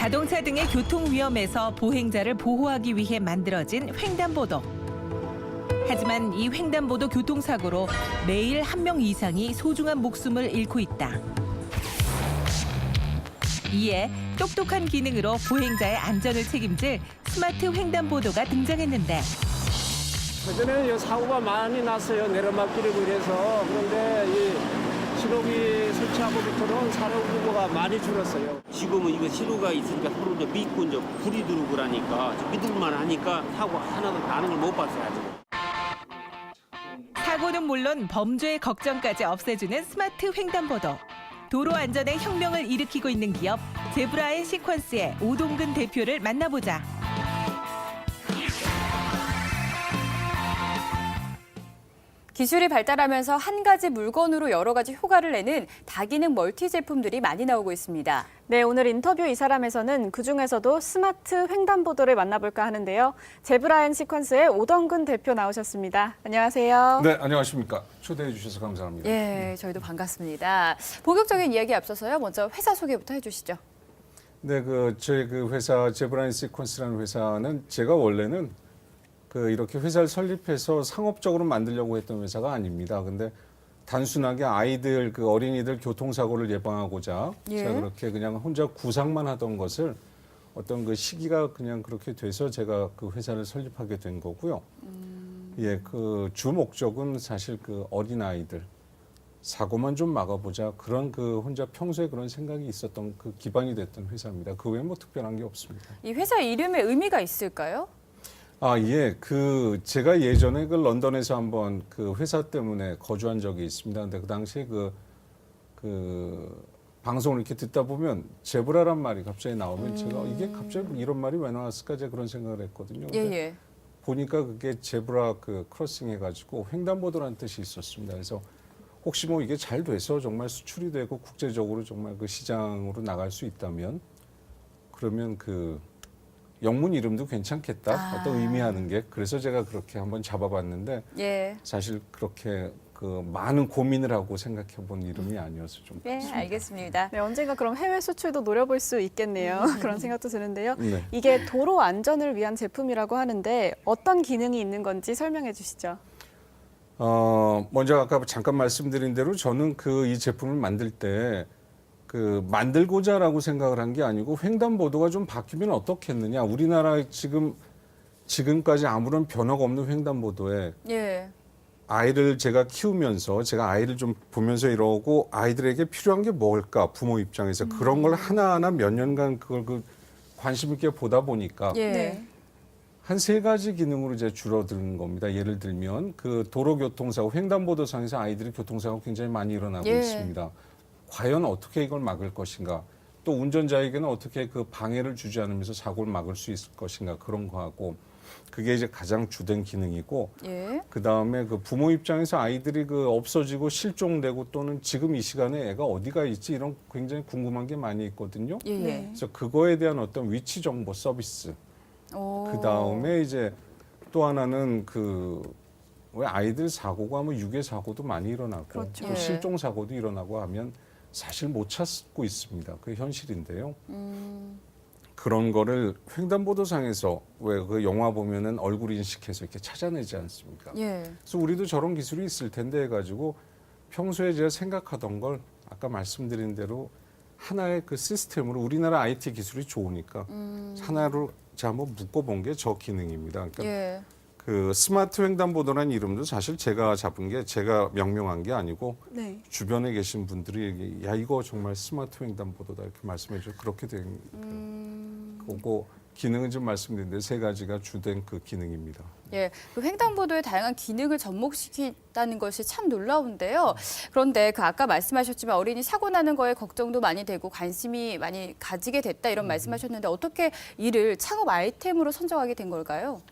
자동차 등의 교통 위험에서 보행자를 보호하기 위해 만들어진 횡단보도. 하지만 이 횡단보도 교통사고로 매일 한 명 이상이 소중한 목숨을 잃고 있다. 이에 똑똑한 기능으로 보행자의 안전을 책임질 스마트 횡단보도가 등장했는데 그전에는 사고가 많이 났어요. 내리막길이고 이래서. 그런데 이 신호기 설치하고부터는 사고 구조가 많이 줄었어요. 지금은 이거 신호가 있으니까 서로 이제 믿고 이제 불이 들어오고 그러니까 믿을만 하니까 사고 하나도 나는 걸 못 봤어요, 아직. 사고는 물론 범죄의 걱정까지 없애주는 스마트 횡단보도. 도로 안전에 혁명을 일으키고 있는 기업 제브라 앤 시퀀스의 오동근 대표를 만나보자. 기술이 발달하면서 한 가지 물건으로 여러 가지 효과를 내는 다기능 멀티 제품들이 많이 나오고 있습니다. 네, 오늘 인터뷰 이 사람에서는 그중에서도 스마트 횡단보도를 만나볼까 하는데요. 제브라 앤 시퀀스의 오동근 대표 나오셨습니다. 안녕하세요. 네, 안녕하십니까. 초대해 주셔서 감사합니다. 예, 저희도 반갑습니다. 본격적인 이야기 앞서서요. 먼저 회사 소개부터 해주시죠. 네, 저희 회사 제브라 앤 시퀀스라는 회사는 제가 원래는 이렇게 회사를 설립해서 상업적으로 만들려고 했던 회사가 아닙니다. 근데 단순하게 아이들, 어린이들 교통사고를 예방하고자 제가 그렇게 그냥 혼자 구상만 하던 것을 어떤 시기가 그냥 그렇게 돼서 제가 회사를 설립하게 된 거고요. 예, 주 목적은 사실 어린아이들 사고만 좀 막아보자 그런 혼자 평소에 그런 생각이 있었던 기반이 됐던 회사입니다. 그 외에 뭐 특별한 게 없습니다. 이 회사 이름에 의미가 있을까요? 아, 예. 제가 예전에 런던에서 한번 회사 때문에 거주한 적이 있습니다. 근데 그 당시에 방송을 이렇게 듣다 보면 제브라란 말이 갑자기 나오면 제가 이게 갑자기 이런 말이 왜 나왔을까 제가 그런 생각을 했거든요. 근데 보니까 그게 제브라 크로싱 해가지고 횡단보도라는 뜻이 있었습니다. 그래서 혹시 뭐 이게 잘 돼서 정말 수출이 되고 국제적으로 정말 시장으로 나갈 수 있다면 그러면 영문 이름도 괜찮겠다. 어떤 의미하는 게. 그래서 제가 그렇게 한번 잡아봤는데 사실 그렇게 많은 고민을 하고 생각해 본 이름이 아니어서 좀 그렇습니다. 알겠습니다. 네, 언젠가 그럼 해외 수출도 노려볼 수 있겠네요. 그런 생각도 드는데요. 네. 이게 도로 안전을 위한 제품이라고 하는데 어떤 기능이 있는 건지 설명해 주시죠. 먼저 아까 잠깐 말씀드린 대로 저는 이 제품을 만들 때 만들고자라고 생각을 한 게 아니고 횡단보도가 좀 바뀌면 어떻겠느냐. 우리나라 지금까지 아무런 변화가 없는 횡단보도에 아이를 제가 키우면서 제가 아이를 좀 보면서 이러고 아이들에게 필요한 게 뭘까 부모 입장에서 그런 걸 하나하나 몇 년간 그걸 관심 있게 보다 보니까 한 3가지 기능으로 이제 줄어드는 겁니다. 예를 들면 도로교통사고 횡단보도상에서 아이들이 교통사고 굉장히 많이 일어나고 있습니다. 과연 어떻게 이걸 막을 것인가? 또 운전자에게는 어떻게 방해를 주지 않으면서 사고를 막을 수 있을 것인가? 그런 거하고 그게 이제 가장 주된 기능이고 그 다음에 부모 입장에서 아이들이 없어지고 실종되고 또는 지금 이 시간에 애가 어디가 있지 이런 굉장히 궁금한 게 많이 있거든요. 그래서 그거에 대한 어떤 위치 정보 서비스. 그 다음에 이제 또 하나는 왜 아이들 사고가 유괴 사고도 많이 일어나고 또 실종 사고도 일어나고 하면 사실 못 찾고 있습니다. 그게 현실인데요. 그런 거를 횡단보도상에서 왜 영화 보면은 얼굴 인식해서 이렇게 찾아내지 않습니까? 그래서 우리도 저런 기술이 있을 텐데 해가지고 평소에 제가 생각하던 걸 아까 말씀드린 대로 하나의 시스템으로 우리나라 IT 기술이 좋으니까 하나로 제가 한번 묶어본 게 저 기능입니다. 그러니까 스마트 횡단보도라는 이름도 사실 제가 잡은 게 제가 명명한 게 아니고 주변에 계신 분들이 야 이거 정말 스마트 횡단보도다 이렇게 말씀해 주셔서 그렇게 된 거고 기능은 좀 말씀드렸는데 3가지가 주된 기능입니다. 횡단보도의 다양한 기능을 접목시켰다는 것이 참 놀라운데요. 그런데 아까 말씀하셨지만 어린이 사고 나는 거에 걱정도 많이 되고 관심이 많이 가지게 됐다 이런 말씀하셨는데 어떻게 이를 창업 아이템으로 선정하게 된 걸까요?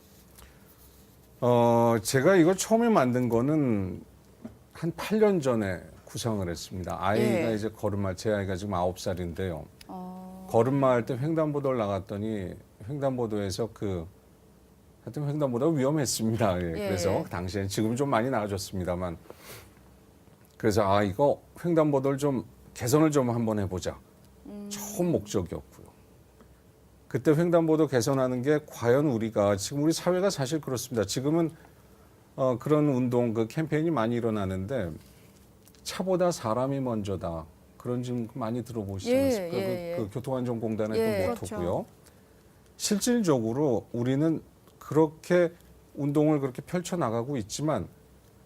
제가 이거 처음에 만든 거는 한 8년 전에 구상을 했습니다. 아이가 이제 제 아이가 지금 9살인데요. 걸음마 할 때 횡단보도를 나갔더니 횡단보도에서 하여튼 횡단보도가 위험했습니다. 그래서 당시엔 지금은 좀 많이 나아졌습니다만 그래서 이거 횡단보도를 좀 개선을 좀 한번 해보자. 처음 목적이었고요. 그때 횡단보도 개선하는 게 과연 우리가 지금 우리 사회가 사실 그렇습니다. 지금은 그런 운동 그 캠페인이 많이 일어나는데 차보다 사람이 먼저다. 그런 질문 많이 들어보시잖아요. 그 교통안전공단에도 예. 모토고요. 실질적으로 우리는 그렇게 운동을 그렇게 펼쳐나가고 있지만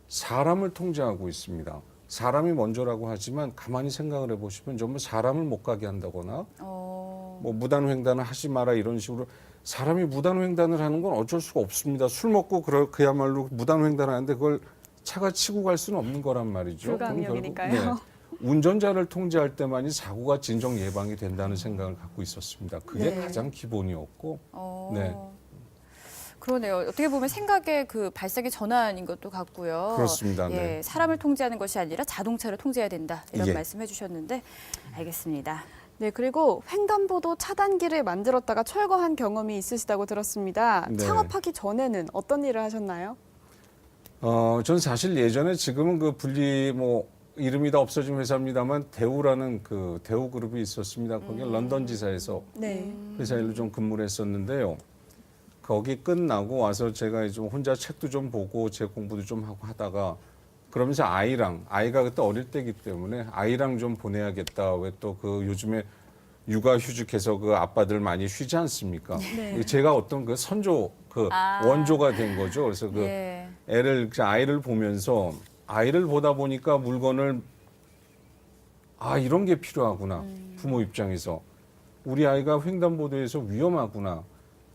사람을 통제하고 있습니다. 사람이 먼저라고 하지만 가만히 생각을 해보시면 전부 사람을 못 가게 한다거나 뭐 무단횡단을 하지 마라 이런 식으로 사람이 무단횡단을 하는 건 어쩔 수가 없습니다. 술 먹고 그야말로 무단횡단을 하는데 그걸 차가 치고 갈 수는 없는 거란 말이죠. 불가항력이니까요. 그럼 결국, 운전자를 통제할 때만이 사고가 진정 예방이 된다는 생각을 갖고 있었습니다. 그게 네. 가장 기본이었고 네. 그러네요. 어떻게 보면 생각의 그 발상의 전환인 것도 같고요. 그렇습니다. 예, 네. 사람을 통제하는 것이 아니라 자동차를 통제해야 된다. 이런 예. 말씀해 주셨는데 알겠습니다. 네, 그리고 횡단보도 차단기를 만들었다가 철거한 경험이 있으시다고 들었습니다. 네. 창업하기 전에는 어떤 일을 하셨나요? 전 사실 예전에 지금은 그 분리 뭐 이름이 다 없어진 회사입니다만 대우라는 그 대우 그룹이 있었습니다. 거기 런던 지사에서 네. 회사 일로 좀 근무를 했었는데요. 거기 끝나고 와서 제가 좀 혼자 책도 좀 보고 제 공부도 좀 하고 하다가 그러면서 아이가 그때 어릴 때이기 때문에 아이랑 좀 보내야겠다. 왜 또 그 요즘에 육아휴직해서 그 아빠들 많이 쉬지 않습니까? 네. 제가 어떤 그 선조 그 원조가 된 거죠. 그래서 그 예. 아이를 보면서 아이를 보다 보니까 물건을 이런 게 필요하구나. 부모 입장에서 우리 아이가 횡단보도에서 위험하구나.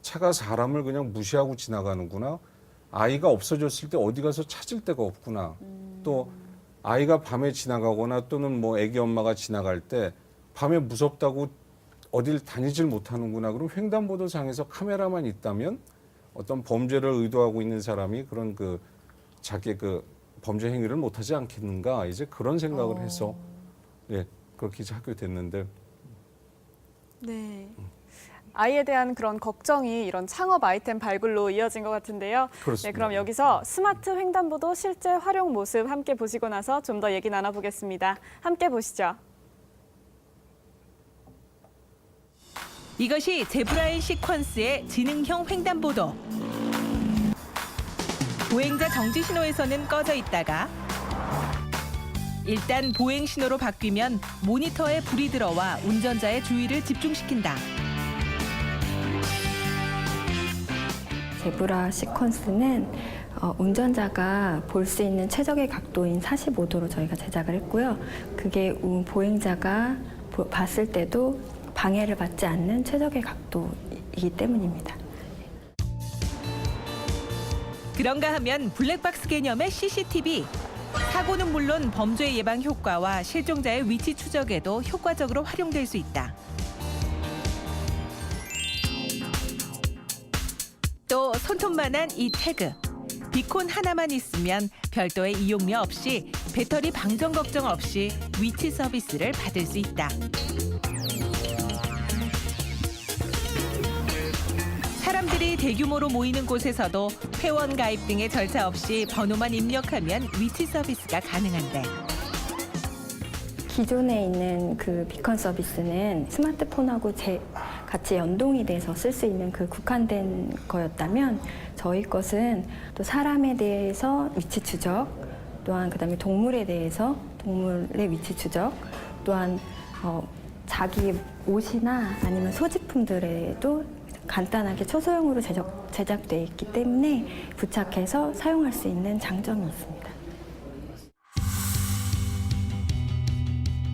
차가 사람을 그냥 무시하고 지나가는구나. 아이가 없어졌을 때 어디 가서 찾을 데가 없구나. 또 아이가 밤에 지나가거나 또는 뭐 애기 엄마가 지나갈 때 밤에 무섭다고 어딜 다니질 못하는구나. 그럼 횡단보도상에서 카메라만 있다면 어떤 범죄를 의도하고 있는 사람이 그런 그 자기 그 범죄 행위를 못하지 않겠는가. 이제 그런 생각을 해서 예, 그렇게 이제 하게 됐는데 네. 아이에 대한 그런 걱정이 이런 창업 아이템 발굴로 이어진 것 같은데요. 그렇습니다. 네, 그럼 여기서 스마트 횡단보도 실제 활용 모습 함께 보시고 나서 좀 더 얘기 나눠보겠습니다. 함께 보시죠. 이것이 제브라인 시퀀스의 지능형 횡단보도. 보행자 정지 신호에서는 꺼져 있다가 일단 보행 신호로 바뀌면 모니터에 불이 들어와 운전자의 주의를 집중시킨다. 제브라 시퀀스는 운전자가 볼 수 있는 최적의 각도인 45도로 저희가 제작을 했고요. 그게 보행자가 봤을 때도 방해를 받지 않는 최적의 각도이기 때문입니다. 그런가 하면 블랙박스 개념의 CCTV. 사고는 물론 범죄 예방 효과와 실종자의 위치 추적에도 효과적으로 활용될 수 있다. 또 손톱만한 이 태그. 비콘 하나만 있으면 별도의 이용료 없이 배터리 방전 걱정 없이 위치 서비스를 받을 수 있다. 사람들이 대규모로 모이는 곳에서도 회원 가입 등의 절차 없이 번호만 입력하면 위치 서비스가 가능한데 기존에 있는 그 비컨 서비스는 스마트폰하고 같이 연동이 돼서 쓸 수 있는 그 국한된 거였다면 저희 것은 또 사람에 대해서 위치 추적, 또한 그다음에 동물에 대해서 동물의 위치 추적, 또한 자기 옷이나 아니면 소지품들에도 간단하게 초소형으로 제작되어 있기 때문에 부착해서 사용할 수 있는 장점이 있습니다.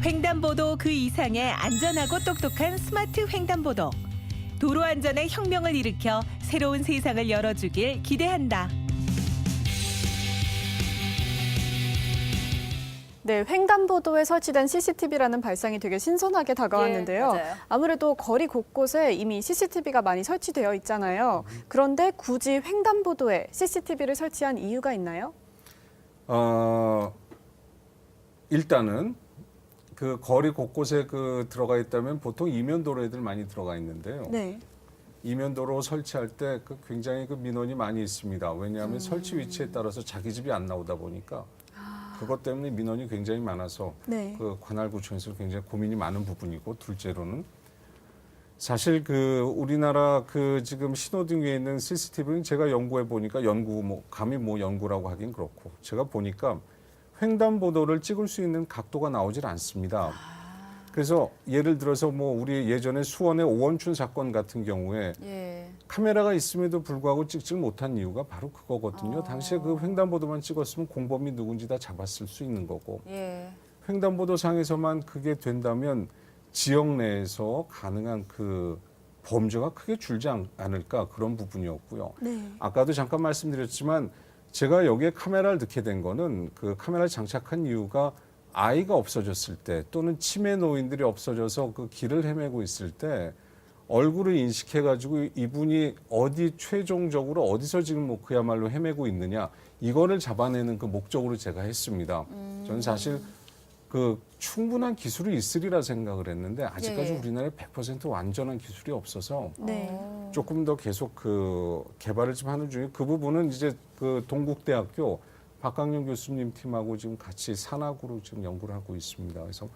횡단보도 그 이상의 안전하고 똑똑한 스마트 횡단보도. 도로 안전의 혁명을 일으켜 새로운 세상을 열어주길 기대한다. 네, 횡단보도에 설치된 CCTV라는 발상이 되게 신선하게 다가왔는데요. 예, 맞아요. 아무래도 거리 곳곳에 이미 CCTV가 많이 설치되어 있잖아요. 그런데 굳이 횡단보도에 CCTV를 설치한 이유가 있나요? 일단은 그 거리 곳곳에 그 들어가 있다면 보통 이면도로에들 많이 들어가 있는데요. 네. 이면도로 설치할 때 그 굉장히 그 민원이 많이 있습니다. 왜냐하면 설치 위치에 따라서 자기 집이 안 나오다 보니까 그것 때문에 민원이 굉장히 많아서 네. 그 관할구청에서 굉장히 고민이 많은 부분이고 둘째로는 사실 그 우리나라 그 지금 신호등 위에 있는 CCTV는 제가 연구해 보니까 감히 연구라고 하긴 그렇고 제가 보니까 횡단보도를 찍을 수 있는 각도가 나오질 않습니다. 그래서 예를 들어서 우리 예전에 수원의 오원춘 사건 같은 경우에 예. 카메라가 있음에도 불구하고 찍지 못한 이유가 바로 그거거든요. 당시에 그 횡단보도만 찍었으면 공범이 누군지 다 잡았을 수 있는 거고 예. 횡단보도상에서만 그게 된다면 지역 내에서 가능한 그 범죄가 크게 줄지 않을까 그런 부분이었고요. 아까도 잠깐 말씀드렸지만 제가 여기에 카메라를 넣게 된 거는 그 카메라를 장착한 이유가 아이가 없어졌을 때 또는 치매 노인들이 없어져서 그 길을 헤매고 있을 때 얼굴을 인식해가지고 이분이 최종적으로 어디서 지금 그야말로 헤매고 있느냐 이거를 잡아내는 그 목적으로 제가 했습니다. 저는 사실 그 충분한 기술이 있으리라 생각을 했는데 아직까지 예. 우리나라에 100% 완전한 기술이 없어서 네. 조금 더 계속 그 개발을 좀 하는 중에 그 부분은 이제 그 동국대학교 박강룡 교수님 팀하고 지금 같이 산학으로 지금 연구를 하고 있습니다. 그래서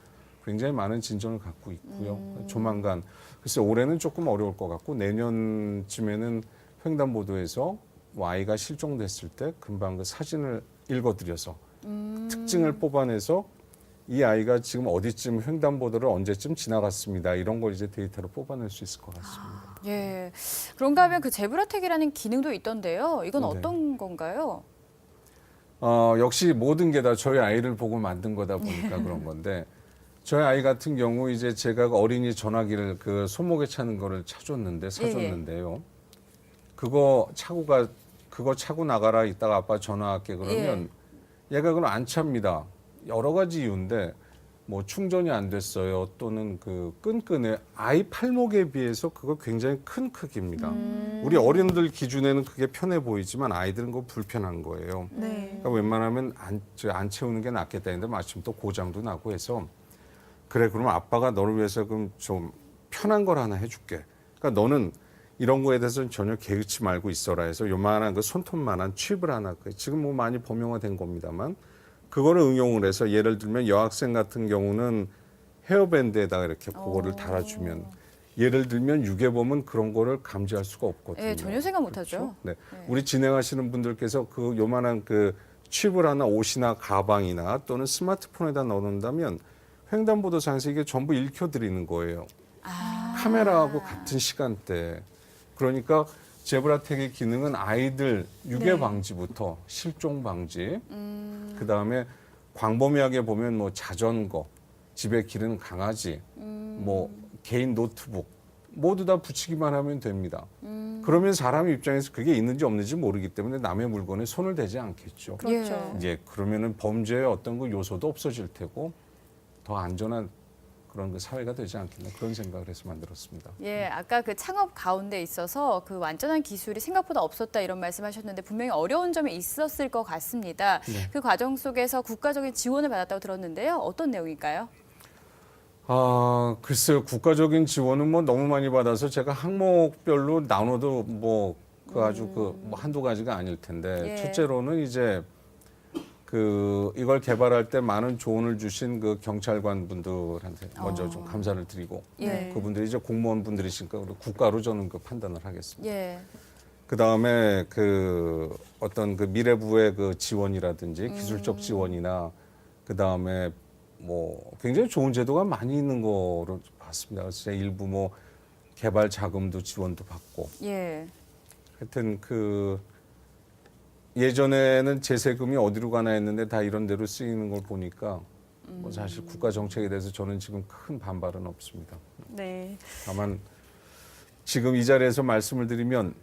굉장히 많은 진전을 갖고 있고요. 조만간 글쎄 올해는 조금 어려울 것 같고 내년쯤에는 횡단보도에서 아이가 실종됐을 때 금방 그 사진을 읽어드려서 특징을 뽑아내서 이 아이가 지금 어디쯤 횡단보도를 언제쯤 지나갔습니다. 이런 걸 이제 데이터로 뽑아낼 수 있을 것 같습니다. 예. 그런가 하면 그 제브라택이라는 기능도 있던데요. 이건 네. 어떤 건가요? 역시 모든 게 다 저희 아이를 보고 만든 거다 보니까 그런 건데 저희 아이 같은 경우 이제 제가 어린이 전화기를 그 손목에 차는 거를 사줬는데요. 그거 차고 나가라 이따가 아빠 전화할게 그러면 얘가 그걸 안 찹니다. 여러 가지 이유인데 충전이 안 됐어요. 또는 그 끈끈해. 아이 팔목에 비해서 그거 굉장히 큰 크기입니다. 우리 어른들 기준에는 그게 편해 보이지만 아이들은 그거 불편한 거예요. 네. 그러니까 웬만하면 안 채우는 게 낫겠다 했는데 마침 또 고장도 나고 해서 그래 그러면 아빠가 너를 위해서 그럼 좀 편한 걸 하나 해줄게. 그러니까 너는 이런 거에 대해서는 전혀 개의치 말고 있어라 해서 요만한 그 손톱만한 칩을 하나 지금 많이 범용화된 겁니다만 그거를 응용을 해서 예를 들면 여학생 같은 경우는 헤어밴드에다가 이렇게 그거를 달아주면 예를 들면 유괴범은 그런 거를 감지할 수가 없거든요. 예, 전혀 생각 못하죠. 그렇죠? 네. 우리 진행하시는 분들께서 그 요만한 그 칩을 하나 옷이나 가방이나 또는 스마트폰에다 넣어놓는다면 횡단보도상에서 이게 전부 읽혀드리는 거예요. 카메라하고 같은 시간대. 그러니까 제브라택의 기능은 아이들 유괴 방지부터 실종 방지, 그 다음에 광범위하게 보면 자전거, 집에 기르는 강아지, 개인 노트북 모두 다 붙이기만 하면 됩니다. 그러면 사람 입장에서 그게 있는지 없는지 모르기 때문에 남의 물건에 손을 대지 않겠죠. 그렇죠. 그러면은 범죄의 어떤 그 요소도 없어질 테고 더 안전한 그런 그 사회가 되지 않겠나 그런 생각을 해서 만들었습니다. 예, 아까 그 창업 가운데 있어서 그 완전한 기술이 생각보다 없었다 이런 말씀하셨는데 분명히 어려운 점이 있었을 것 같습니다. 네. 그 과정 속에서 국가적인 지원을 받았다고 들었는데요. 어떤 내용일까요? 글쎄요. 국가적인 지원은 너무 많이 받아서 제가 항목별로 나눠도 아주 한두 가지가 아닐 텐데 예. 첫째로는 이제 이걸 개발할 때 많은 조언을 주신 그 경찰관 분들한테 먼저 좀 감사를 드리고 예. 그분들이 이제 공무원 분들이시니까 국가로 저는 그 판단을 하겠습니다. 예. 그 다음에 어떤 미래부의 그 지원이라든지 기술적 지원이나 그 다음에 굉장히 좋은 제도가 많이 있는 거로 봤습니다. 그래서 제가 일부 개발 자금도 지원도 받고 예. 하여튼 예전에는 제세금이 어디로 가나 했는데 다 이런 데로 쓰이는 걸 보니까 사실 국가 정책에 대해서 저는 지금 큰 반발은 없습니다. 네. 다만 지금 이 자리에서 말씀을 드리면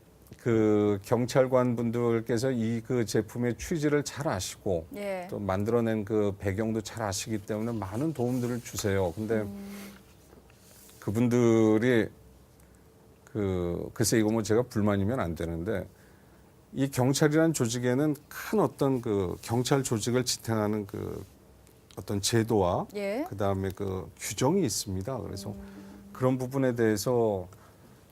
경찰관 분들께서 그 제품의 취지를 잘 아시고 예. 또 만들어낸 그 배경도 잘 아시기 때문에 많은 도움들을 주세요. 근데 그분들이 글쎄 이거 제가 불만이면 안 되는데 이 경찰이라는 조직에는 큰 어떤 경찰 조직을 지탱하는 어떤 제도와 예. 그다음에 규정이 있습니다. 그래서 그런 부분에 대해서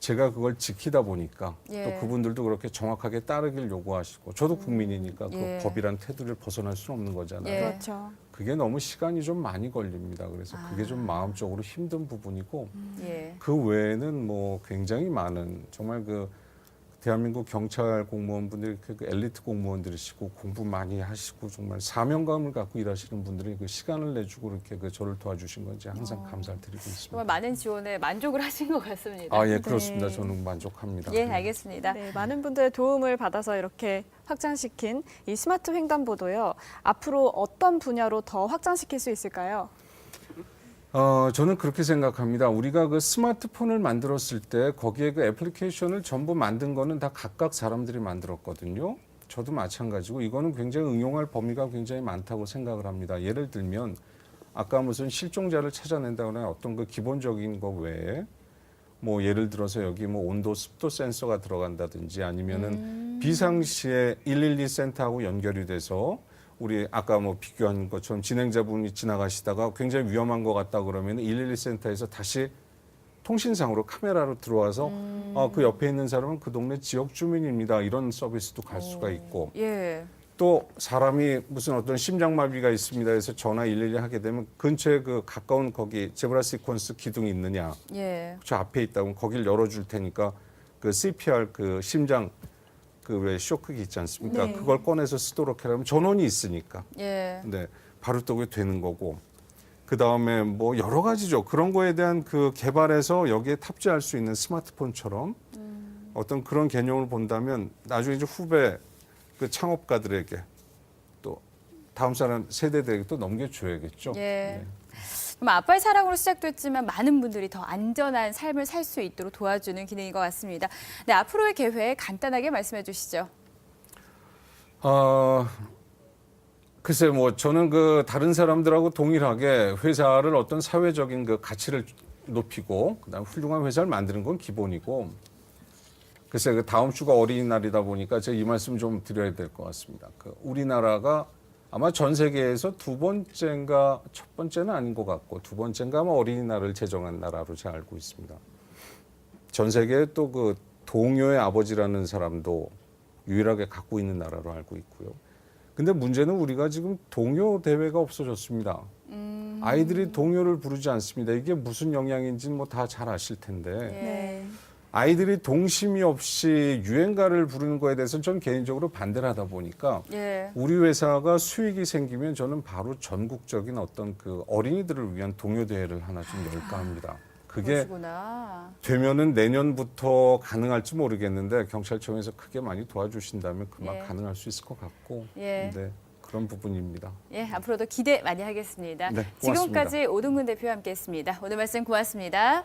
제가 그걸 지키다 보니까 예. 또 그분들도 그렇게 정확하게 따르길 요구하시고 저도 국민이니까 예. 그 법이란 테두리를 벗어날 수는 없는 거잖아요. 예. 그렇죠. 그게 너무 시간이 좀 많이 걸립니다. 그래서 그게 좀 마음적으로 힘든 부분이고 예. 그 외에는 뭐 굉장히 많은 정말 그 대한민국 경찰 공무원분들이 그 엘리트 공무원들이시고 공부 많이 하시고 정말 사명감을 갖고 일하시는 분들이 그 시간을 내주고 이렇게 그 저를 도와주신 건지 항상 감사를 드리고 있습니다. 정말 많은 지원에 만족을 하신 것 같습니다. 아, 예, 그렇습니다. 네. 저는 만족합니다. 예, 알겠습니다. 네, 많은 분들의 도움을 받아서 이렇게 확장시킨 이 스마트 횡단보도요. 앞으로 어떤 분야로 더 확장시킬 수 있을까요? 저는 그렇게 생각합니다. 우리가 그 스마트폰을 만들었을 때 거기에 그 애플리케이션을 전부 만든 거는 다 각각 사람들이 만들었거든요. 저도 마찬가지고 이거는 굉장히 응용할 범위가 굉장히 많다고 생각을 합니다. 예를 들면 아까 무슨 실종자를 찾아낸다거나 어떤 그 기본적인 거 외에 뭐 예를 들어서 여기 뭐 온도 습도 센서가 들어간다든지 아니면은 비상시에 112 센터하고 연결이 돼서 우리 아까 뭐 비교한 것처럼 진행자분이 지나가시다가 굉장히 위험한 것 같다 그러면 112 센터에서 다시 통신상으로 카메라로 들어와서 그 옆에 있는 사람은 그 동네 지역 주민입니다. 이런 서비스도 갈 수가 있고 예. 또 사람이 무슨 어떤 심장마비가 있습니다. 해서 전화 112 하게 되면 근처에 그 가까운 거기 제브라 시퀀스 기둥이 있느냐. 예. 저 앞에 있다고 거길 열어줄 테니까 그 CPR 그 심장 그 왜 쇼크기 있지 않습니까? 네. 그걸 꺼내서 쓰도록 하려면 전원이 있으니까. 예. 네, 바로 또 그게 되는 거고. 그 다음에 뭐 여러 가지죠. 그런 거에 대한 그 개발해서 여기에 탑재할 수 있는 스마트폰처럼 어떤 그런 개념을 본다면 나중에 이제 후배 그 창업가들에게 또 다음 사람 세대들에게 또 넘겨줘야겠죠. 예. 네. 그럼 아빠의 사랑으로 시작됐지만 많은 분들이 더 안전한 삶을 살 수 있도록 도와주는 기능인 것 같습니다. 네, 앞으로의 계획 간단하게 말씀해 주시죠. 글쎄 뭐 저는 그 다른 사람들하고 동일하게 회사를 어떤 사회적인 그 가치를 높이고 그다음 훌륭한 회사를 만드는 건 기본이고 글쎄 그 다음 주가 어린이날이다 보니까 제가 이 말씀 좀 드려야 될 것 같습니다. 그 우리나라가 아마 전 세계에서 두 번째인가 첫 번째는 아닌 것 같고 두 번째인가 아마 어린이날을 제정한 나라로 제가 알고 있습니다. 전 세계에 또 그 동요의 아버지라는 사람도 유일하게 갖고 있는 나라로 알고 있고요. 근데 문제는 우리가 지금 동요 대회가 없어졌습니다. 아이들이 동요를 부르지 않습니다. 이게 무슨 영향인지는 뭐 다 잘 아실 텐데. 예. 아이들이 동심이 없이 유행가를 부르는 거에 대해서는 전 개인적으로 반대를 하다 보니까 예. 우리 회사가 수익이 생기면 저는 바로 전국적인 어떤 그 어린이들을 위한 동요 대회를 하나 좀 열까 합니다. 그게 그러시구나. 되면은 내년부터 가능할지 모르겠는데 경찰청에서 크게 많이 도와주신다면 그만 예. 가능할 수 있을 것 같고 예. 네, 그런 부분입니다. 예, 앞으로도 기대 많이 하겠습니다. 네, 고맙습니다. 지금까지 오동근 대표와 함께했습니다. 오늘 말씀 고맙습니다.